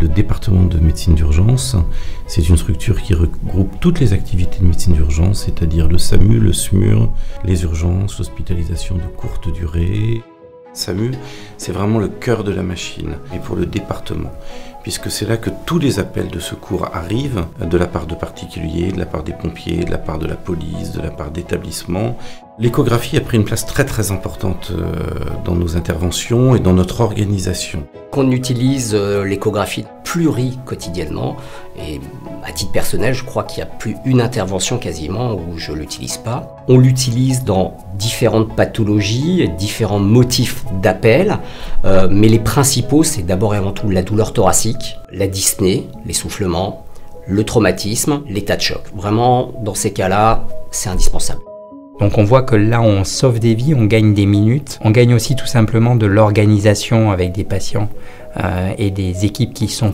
Le département de médecine d'urgence, c'est une structure qui regroupe toutes les activités de médecine d'urgence, c'est-à-dire le SAMU, le SMUR, les urgences, l'hospitalisation de courte durée. SAMU, c'est vraiment le cœur de la machine, et pour le département, puisque c'est là que tous les appels de secours arrivent, de la part de particuliers, de la part des pompiers, de la part de la police, de la part d'établissements. L'échographie a pris une place très importante dans nos interventions et dans notre organisation. On utilise l'échographie quotidiennement et à titre personnel, je crois qu'il n'y a plus une intervention quasiment où je ne l'utilise pas. On l'utilise dans différentes pathologies, différents motifs d'appel, mais les principaux, c'est d'abord et avant tout la douleur thoracique, la dyspnée, l'essoufflement, le traumatisme, l'état de choc. Vraiment, dans ces cas-là, c'est indispensable. Donc on voit que là on sauve des vies, on gagne des minutes, on gagne aussi tout simplement de l'organisation avec des patients et des équipes qui sont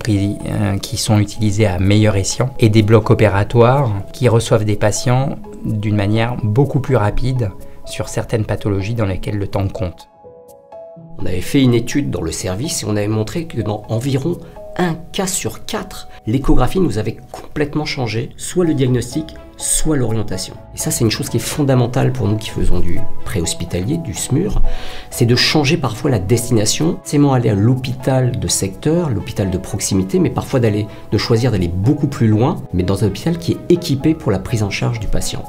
utilisées à meilleur escient et des blocs opératoires qui reçoivent des patients d'une manière beaucoup plus rapide sur certaines pathologies dans lesquelles le temps compte. On avait fait une étude dans le service et on avait montré que dans environ 1 cas sur 4, l'échographie nous avait complètement changé, soit le diagnostic, soit l'orientation. Et ça, c'est une chose qui est fondamentale pour nous qui faisons du préhospitalier, du SMUR, c'est de changer parfois la destination, c'est aller à l'hôpital de secteur, l'hôpital de proximité, mais parfois de choisir d'aller beaucoup plus loin, mais dans un hôpital qui est équipé pour la prise en charge du patient.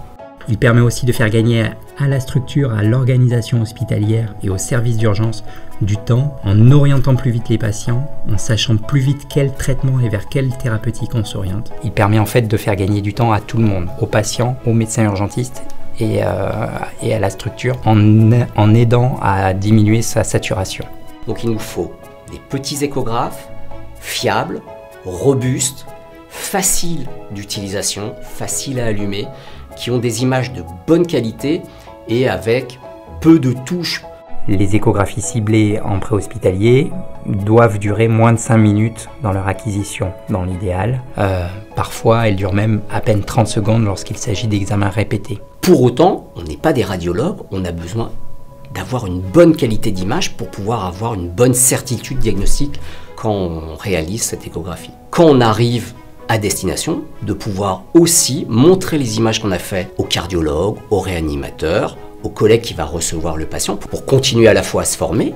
Il permet aussi de faire gagner à la structure, à l'organisation hospitalière et au service d'urgence du temps en orientant plus vite les patients, en sachant plus vite quel traitement et vers quelle thérapeutique on s'oriente. Il permet en fait de faire gagner du temps à tout le monde, aux patients, aux médecins urgentistes et à la structure en aidant à diminuer sa saturation. Donc il nous faut des petits échographes fiables, robustes, faciles d'utilisation, faciles à allumer, qui ont des images de bonne qualité et avec peu de touches. Les échographies ciblées en préhospitalier doivent durer moins de 5 minutes dans leur acquisition, dans l'idéal. Parfois, elles durent même à peine 30 secondes lorsqu'il s'agit d'examens répétés. Pour autant, on n'est pas des radiologues, on a besoin d'avoir une bonne qualité d'image pour pouvoir avoir une bonne certitude diagnostique quand on réalise cette échographie. Quand on arrive à destination, de pouvoir aussi montrer les images qu'on a faites au cardiologue, au réanimateur, au collègue qui va recevoir le patient pour continuer à la fois à se former.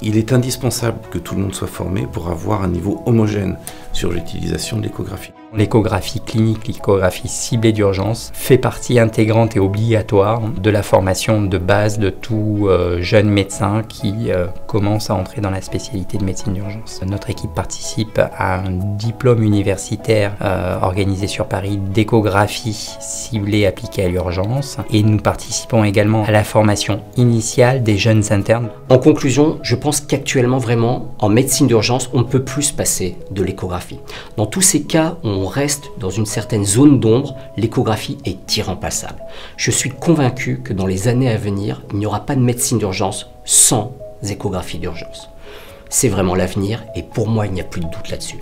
Il est indispensable que tout le monde soit formé pour avoir un niveau homogène sur l'utilisation de l'échographie. L'échographie clinique, l'échographie ciblée d'urgence fait partie intégrante et obligatoire de la formation de base de tout jeune médecin qui commence à entrer dans la spécialité de médecine d'urgence. Notre équipe participe à un diplôme universitaire organisé sur Paris d'échographie ciblée appliquée à l'urgence et nous participons également à la formation initiale des jeunes internes. En conclusion, je pense qu'actuellement vraiment en médecine d'urgence, on ne peut plus se passer de l'échographie. Dans tous ces cas, on reste dans une certaine zone d'ombre, l'échographie est irremplaçable. Je suis convaincu que dans les années à venir, il n'y aura pas de médecine d'urgence sans échographie d'urgence. C'est vraiment l'avenir et pour moi, il n'y a plus de doute là-dessus.